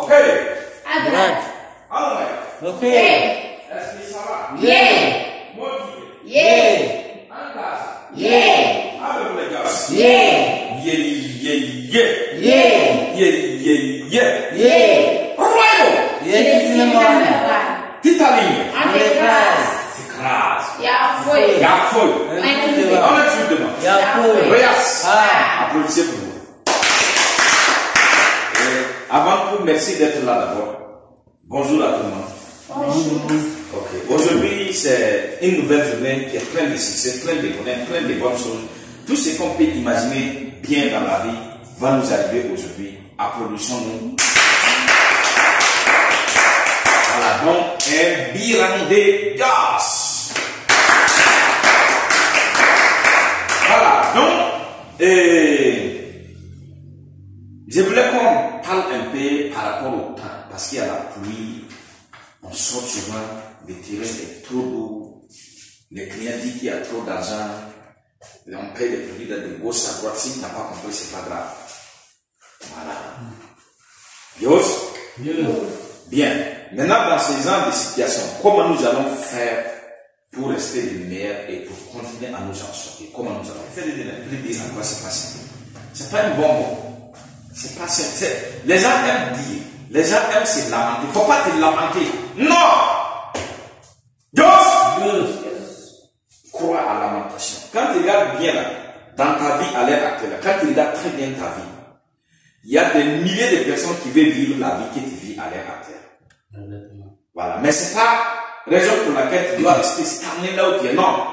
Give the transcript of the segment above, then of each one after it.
Hey. Agrat. Alright. Okay. Est-ce que ça va? Yeah. Motivé. Yeah. En classe. Yeah. Avec les gars. Yeah. Yeah, yeah, yeah. Yeah. Yeah, yeah, yeah. Yeah. Alright. Yeah. Titaline. Antécrase. T'écrases. Ya foi. Ya foi. On On est sur demain. Ya foi. Reyes. Ah. Applaudissez pour vous. Avant tout, merci d'être là d'abord. Bonjour à tout le monde. Bonjour. Ok. Aujourd'hui, c'est une nouvelle journée qui est pleine de succès, pleine de bonheur, pleine de bonnes choses. Tout ce qu'on peut imaginer bien dans la vie va nous arriver aujourd'hui. Applaudissons-nous. Voilà, donc un bilan de gaz. Voilà, donc, je voulais qu'on parle un peu par rapport au temps, parce qu'il y a la pluie, on sort souvent, le terrain est trop lourd, le client dit qu'il y a trop d'argent, on paye des produits de gauche à droite, si tu n'as pas compris, c'est pas grave. Voilà. Yos? Bien. Maintenant, dans ces genres de situations, comment nous allons faire pour rester les meilleurs et pour continuer à nous en sortir? Comment nous allons faire? Dire en quoi c'est pas simple. C'est pas un bon mot. C'est pas simple. Les gens aiment dire. Les gens aiment se lamenter. Il ne faut pas te lamenter. Non! Dios! Crois à la lamentation. Quand tu regardes bien là, dans ta vie à l'heure actuelle, quand tu regardes très bien ta vie, il y a des milliers de personnes qui veulent vivre la vie que tu vis à l'heure actuelle. Voilà. Mais ce n'est pas raison pour laquelle tu dois rester stagné là où tu es. Non.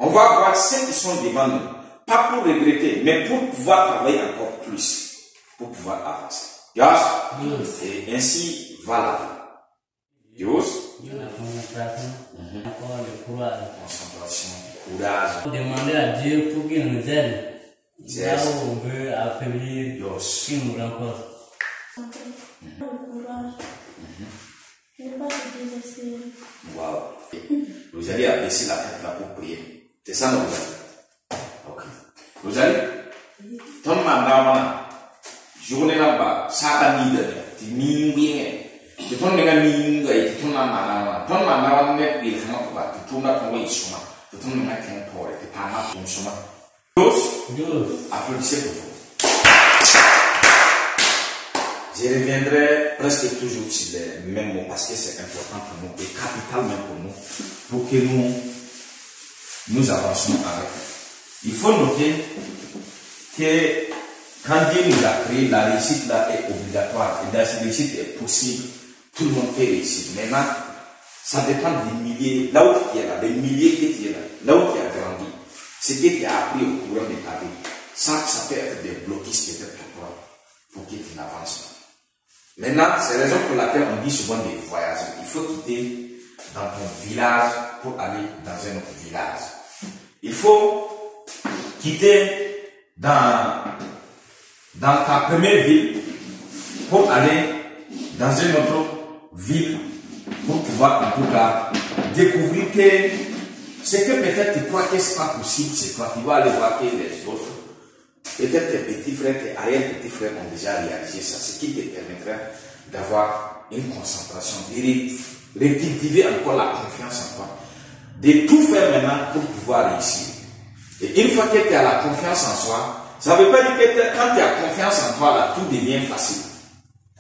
On va voir ceux qui sont devant nous. Pas pour regretter, mais pour pouvoir travailler encore plus. Pour pouvoir avancer. Yes? Et ainsi va la vie. Yes? Concentration, courage. Demander à Dieu pour qu'il nous aide. Là Yes. où on veut affaiblir, Yes. qu'il nous renforce. Wow. Vous allez abaisser la tête là pour prier. C'est ça notre ok. Vous allez? Ton mandat, journée là-bas, ça va dire, tu m'y bien. Tu tournes les mines, tu tournes la mandat, ton mandat, net, il faut pas, tu tournes ton way, tu tournes la main pour tu parles à ton chemin. Tous, applaudissez pour vous. Je reviendrai presque toujours sur les mêmes mots parce que c'est important pour nous et capital même pour nous, pour que nous avancions avec. Il faut noter que quand Dieu nous a créé, la réussite là est obligatoire et la réussite est possible, tout le monde peut réussir. Maintenant, ça dépend des milliers, là où tu es là, des milliers que tu es là où tu as grandi, ce que tu as appris au courant de ta vie. Ça peut être des blocus peut-être pour toi, pour que tu n'avances pas. Maintenant, c'est la raison pour laquelle on dit souvent des voyages. Il faut quitter dans ton village pour aller dans un autre village. Il faut quitter dans ta première ville pour aller dans une autre ville pour pouvoir en tout cas découvrir que ce que peut-être tu crois que ce n'est pas possible, c'est toi qui vas aller voir que les autres. Peut-être tes petits frères, tes arrière-petits frères ont déjà réalisé ça, ce qui te permettra d'avoir une concentration, de cultiver encore la confiance en toi, de tout faire maintenant pour pouvoir réussir. Et une fois que tu as la confiance en soi, ça ne veut pas dire que quand tu as confiance en toi, là, tout devient facile.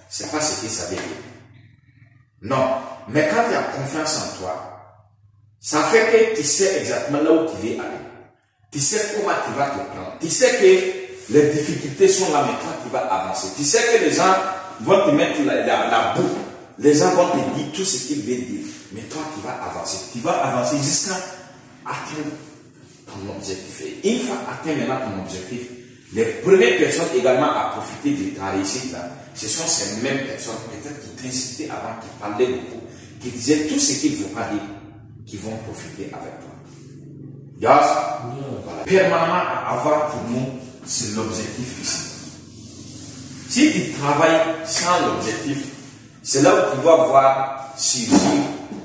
Ce n'est pas ce que ça veut dire. Non, mais quand tu as confiance en toi, ça fait que tu sais exactement là où tu veux aller. Tu sais comment tu vas te prendre. Tu sais que les difficultés sont là, mais toi tu vas avancer. Tu sais que les gens vont te mettre la boue. Les gens vont te dire tout ce qu'ils veulent dire. Mais toi tu vas avancer. Tu vas avancer jusqu'à atteindre ton objectif. Et une fois atteint maintenant ton objectif, les premières personnes également à profiter de ta réussite là, ce sont ces mêmes personnes peut-être qui t'incitaient avant, qui parlaient beaucoup, qui disaient tout ce qu'il ne faut pas dire, qui vont profiter avec toi. Yes? Voilà. Permanemment à avoir pour nous, c'est l'objectif ici. Si tu travailles sans l'objectif, c'est là où tu vas voir surgir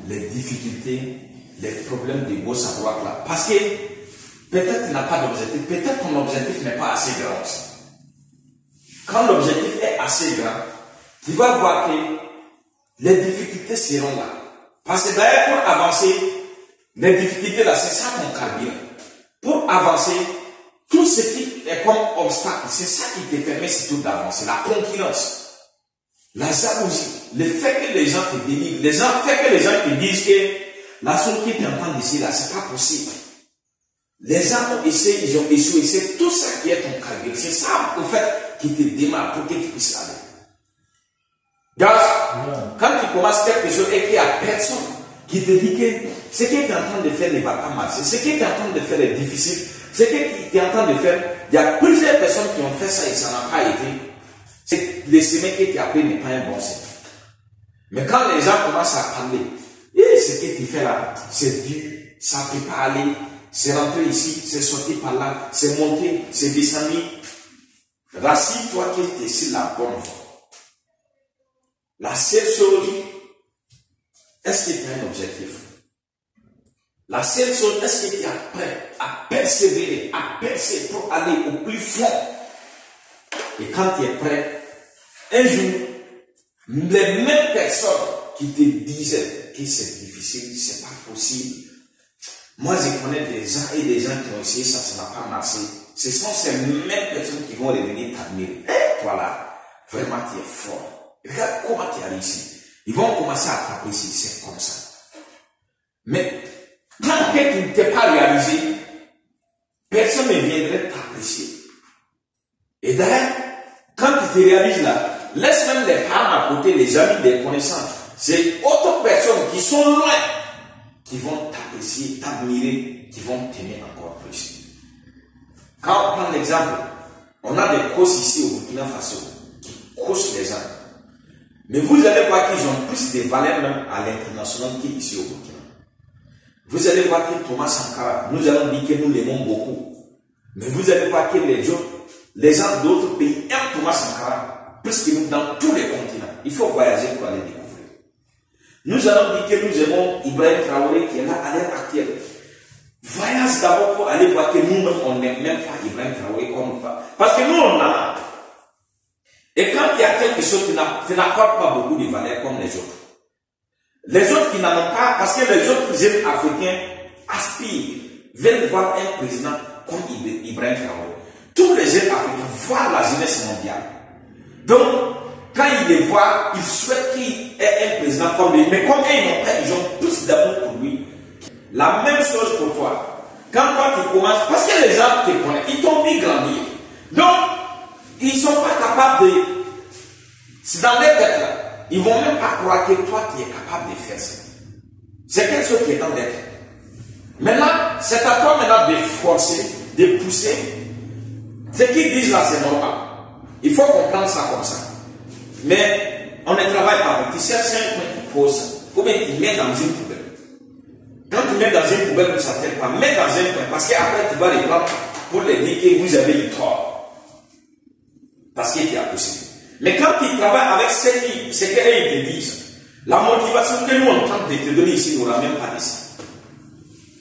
les difficultés, les problèmes de gauche à droite là. Parce que peut-être tu n'as pas d'objectif, peut-être ton objectif n'est pas assez grand aussi. Quand l'objectif est assez grand, tu vas voir que les difficultés seront là. Parce que d'ailleurs, pour avancer, les difficultés là, c'est ça ton carburant. Pour avancer, tout ce qui est comme obstacle, c'est ça qui te permet surtout d'avancer. La concurrence, la jalousie, le fait que les gens te dénigrent, le fait que les gens te disent que la chose qui est en train d'essayer là, c'est pas possible. Les gens ont essayé, ils ont échoué. C'est tout ça qui est ton carburant. C'est ça, au fait, qui te démarre pour que tu puisses aller. Quand tu commences quelque chose et qu'il n'y a personne qui te dit que ce que tu es en train de faire ne va pas marcher, ce que tu es en train de faire est difficile, ce que tu es en train de faire, il y a plusieurs personnes qui ont fait ça et ça n'a pas été. C'est le chemin que tu as pris n'est pas un bon chemin. Mais quand les gens commencent à parler, ce que tu fais là, c'est dur, ça ne peut pas aller, c'est rentrer ici, c'est sortir par là, c'est monter, c'est descendre. Rassure-toi que tu es sur la bonne voie. La seule chose, est-ce que tu as un objectif? La seule chose, est-ce que tu es prêt à persévérer, à percer pour aller au plus fond? Et quand tu es prêt, un jour, les mêmes personnes qui te disaient que c'est difficile, c'est pas possible. Moi, je connais des gens et des gens qui ont essayé ça, ça n'a pas marché. Ce sont ces mêmes personnes qui vont revenir t'admirer. Et toi là, vraiment tu es fort. Regarde comment tu as réussi. Ils vont commencer à t'apprécier, c'est comme ça. Mais tant que tu ne t'es pas réalisé, personne ne viendrait t'apprécier. Et d'ailleurs, quand tu te réalises là, laisse même les parents à côté, les amis, les connaissances. C'est autres personnes qui sont loin qui vont t'apprécier, t'admirer, qui vont t'aimer encore plus. Quand on prend l'exemple, on a des coachs ici au Burkina Faso qui coachent les gens. Mais vous allez voir qu'ils ont plus de valeur même à l'international qu'ici au Burkina. Vous allez voir que Thomas Sankara, nous allons dire que nous l'aimons beaucoup. Mais vous allez voir que les gens d'autres pays aiment Thomas Sankara plus que nous dans tous les continents. Il faut voyager pour aller découvrir. Nous allons dire que nous aimons Ibrahim Traoré qui est là à l'heure actuelle. Voyage d'abord pour aller voir que nous-mêmes, on n'aime même pas Ibrahim Traoré comme pas. Parce que nous, on a. Et quand il y a quelque chose qui n'apporte pas beaucoup de valeur comme les autres. Les autres qui n'en ont pas, parce que les autres jeunes africains aspirent, veulent voir un président comme Ibrahim Traoré. Tous les jeunes africains voient la jeunesse mondiale. Donc, quand ils les voient, ils souhaitent qu'il ait un président comme lui. Mais comme ils n'ont pas, ils ont plus d'amour pour lui. La même chose pour toi. Quand toi tu commences, parce que les gens te connaissent, ils t'ont vu grandir. Donc, ils ne sont pas capables de. C'est dans leur tête là. Ils ne vont même pas croire que toi tu es capable de faire ça. C'est quelque chose qui est dans leur tête. Maintenant, c'est à toi maintenant de forcer, de pousser. Ce qu'ils disent là, c'est normal. Il faut comprendre ça comme ça. Mais on ne travaille pas. Tu cherches un point qui pose, ou bien tu mets dans une poubelle. Quand tu mets dans une poubelle, ça ne t'aide pas. Mets dans un point, parce qu'après tu vas les prendre pour les dire que vous avez eu tort. Parce qu'il y a possible. Mais quand tu travailles avec ce qu'eux te disent, la motivation que nous on tente de te donner ici n'aura même pas de ça.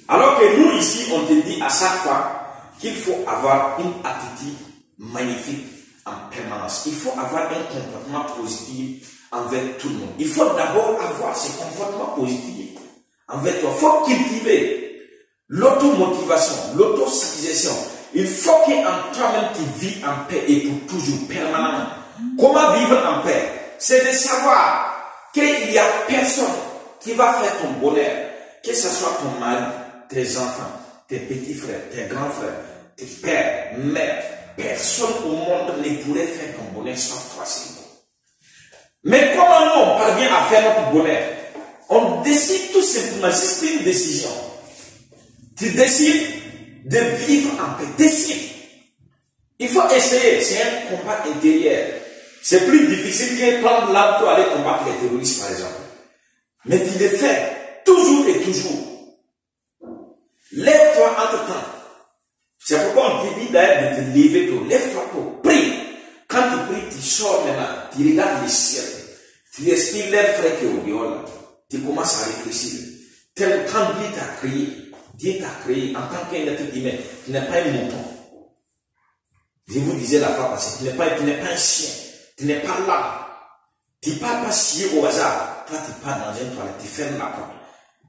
Alors que nous ici, on te dit à chaque fois qu'il faut avoir une attitude magnifique en permanence. Il faut avoir un comportement positif envers tout le monde. Il faut d'abord avoir ce comportement positif envers toi. Il faut cultiver l'automotivation, l'autosuggestion. Il faut qu'en toi-même tu vis en paix et pour toujours, permanemment. Comment vivre en paix? C'est de savoir qu'il n'y a personne qui va faire ton bonheur, que ce soit ton mari, tes enfants, tes petits frères, tes grands frères, tes pères, mères. Personne au monde ne pourrait faire ton bonheur sauf toi, c'est bon. Mais comment nous on parvient à faire notre bonheur? On décide tout simplement, c'est une décision. Tu décides de vivre en paix. Décide. Il faut essayer, c'est un combat intérieur. C'est plus difficile que prendre l'arme pour aller combattre les terroristes, par exemple. Mais tu le fais toujours et toujours. Lève-toi entre temps. C'est pourquoi on te dit d'ailleurs de te lever tôt. Lève-toi tôt. Prie. Quand tu pries, tu sors maintenant. Tu regardes le ciel. Tu respires l'air frais qui est au dehors. Tu commences à réfléchir. Quand Dieu t'a créé en tant qu'un être humain, tu n'es pas un mouton. Je vous disais la fois passée, tu n'es pas un chien. Tu n'es pas là. Tu ne pars pas scier au hasard. Toi, tu pars dans une toilette, tu fermes la porte.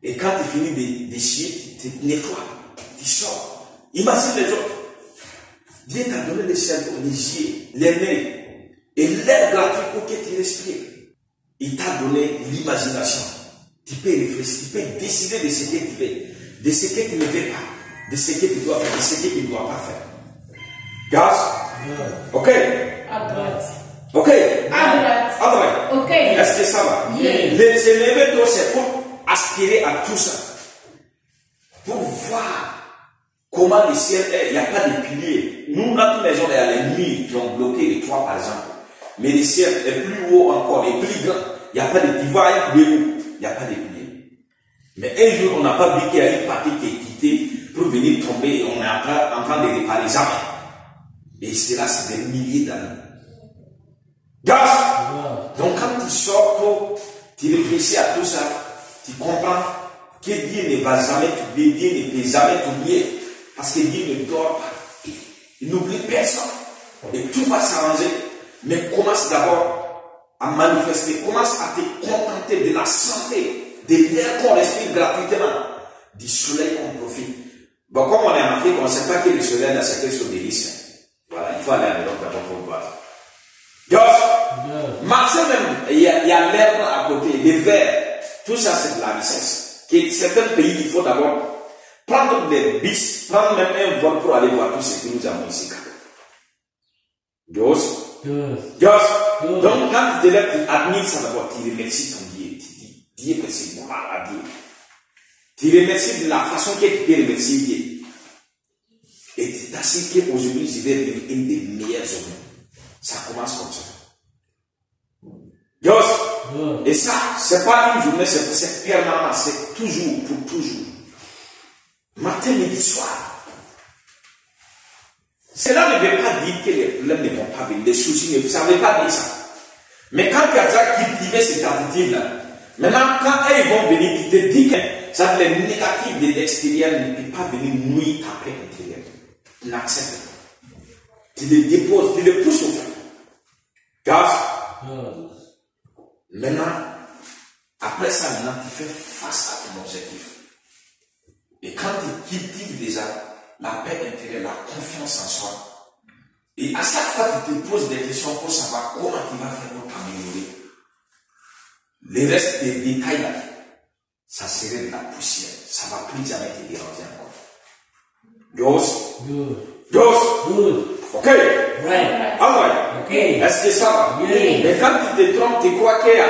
Et quand tu finis de scier, tu te nettoies, tu sors. Imagine les autres. Dieu t'a donné le cerveau, les yeux, les nez et l'air gratuit pour que tu respires. Il t'a donné l'imagination. Tu peux réfléchir, tu peux décider de ce que tu veux, de ce que tu ne veux pas, de ce que tu dois faire, de ce que tu ne dois pas faire. Gaz? Ok? À droite. Ok? À droite. À droite. Ok. Est-ce que ça va? Yeah. Se lever tôt, c'est pour aspirer à tout ça. Pour voir comment le ciel est. Il n'y a pas de piliers. Nous, notre maison, il y a les murs qui ont bloqué les toits, par exemple. Mais le ciel est plus haut encore, est plus grand. Il n'y a pas de piliers. Il n'y a pas de piliers. Mais un jour, on n'a pas vu qu'il y a une partie qui est quittée pour venir tomber et on est en train de réparer jamais. Et cela, c'est des milliers d'années. Gaz! Donc, quand tu sors tôt, tu réfléchis à tout ça, tu comprends que Dieu ne va jamais t'oublier, Dieu ne peut jamais t'oublier, parce que Dieu ne dort pas. Il n'oublie personne. Et tout va s'arranger. Mais commence d'abord à manifester, commence à te contenter de la santé, de l'air qu'on respire gratuitement, du soleil qu'on profite. Bon, comme on est en Afrique, on ne sait pas que le soleil n'a c'est que sur des risques. Voilà, il faut aller à l'Europe d'abord pour voir. Marcher même, il y a l'herbe à côté, les vers, tout ça c'est de la richesse. Certains pays, il faut d'abord prendre des bis, prendre même un vol pour aller voir tout ce que nous avons ici. Donc quand tu te lèves, tu admires ça d'abord, tu remercies ton Dieu, tu dis, Dieu merci, gloire à Dieu. Tu remercies de la façon que tu peux remercier Dieu. Et tu t'assures qu'aujourd'hui, je vais vivre une des meilleures journées. Ça commence comme ça. Et ça, c'est pas une journée, c'est permanent, c'est toujours, pour toujours. Matin, midi, soir. Cela ne veut pas dire que les problèmes ne vont pas venir, les soucis ça ne veut pas dire ça. Mais quand tu as déjà cultivé cette attitude-là, maintenant, quand ils vont venir, tu te dis que ça, les négatifs de l'extérieur ne peuvent pas venir nuire ta paix intérieure. Tu l'acceptes. Tu les déposes, tu les pousses au fond. Car, maintenant, après ça, maintenant, tu fais face à ton objectif. Et quand tu cultives déjà la paix intérieure, la confiance en soi, et à chaque fois tu te poses des questions pour savoir comment tu vas faire pour t'améliorer, le reste des détails là, ça serait de la poussière. Ça ne va plus jamais te déranger encore. Ok? Right. Alright. Okay. Est-ce que ça va? Yeah. Mais quand tu te trompes, tu crois qu'il y a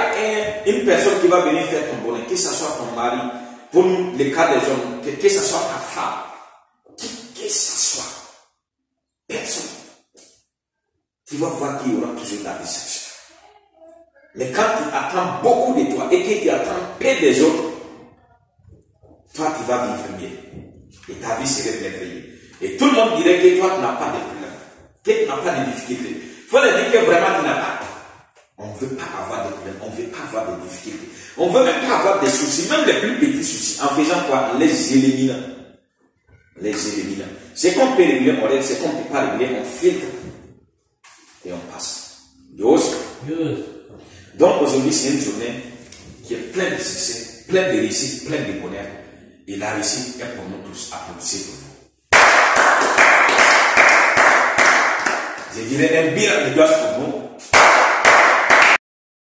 une personne qui va venir faire ton bonheur, que ce soit ton mari, pour le cas des hommes, que ce soit ta femme, que ce soit personne. Tu vas voir qu'il y aura toujours de la déception. Mais quand tu attends beaucoup de toi et que tu attends peu des autres, toi tu vas vivre mieux. Et ta vie serait merveilleuse. Et tout le monde dirait que toi tu n'as pas de problème, que tu n'as pas de difficultés. Il faut leur dire que vraiment tu n'as pas. On ne veut pas avoir de problèmes, on ne veut pas avoir de difficultés. On ne veut même pas avoir des soucis, même les plus petits soucis. En faisant quoi? Les éliminant. Les éliminant. Ce qu'on peut régler, on règle. Ce qu'on ne peut pas régler, on filtre. Et on passe. Donc aujourd'hui, c'est une journée qui est pleine de succès, pleine de réussite, pleine de bonheur. Et la réussite est pour nous tous. Applaudissez pour nous. Je dirais un bilan de grâce pour nous.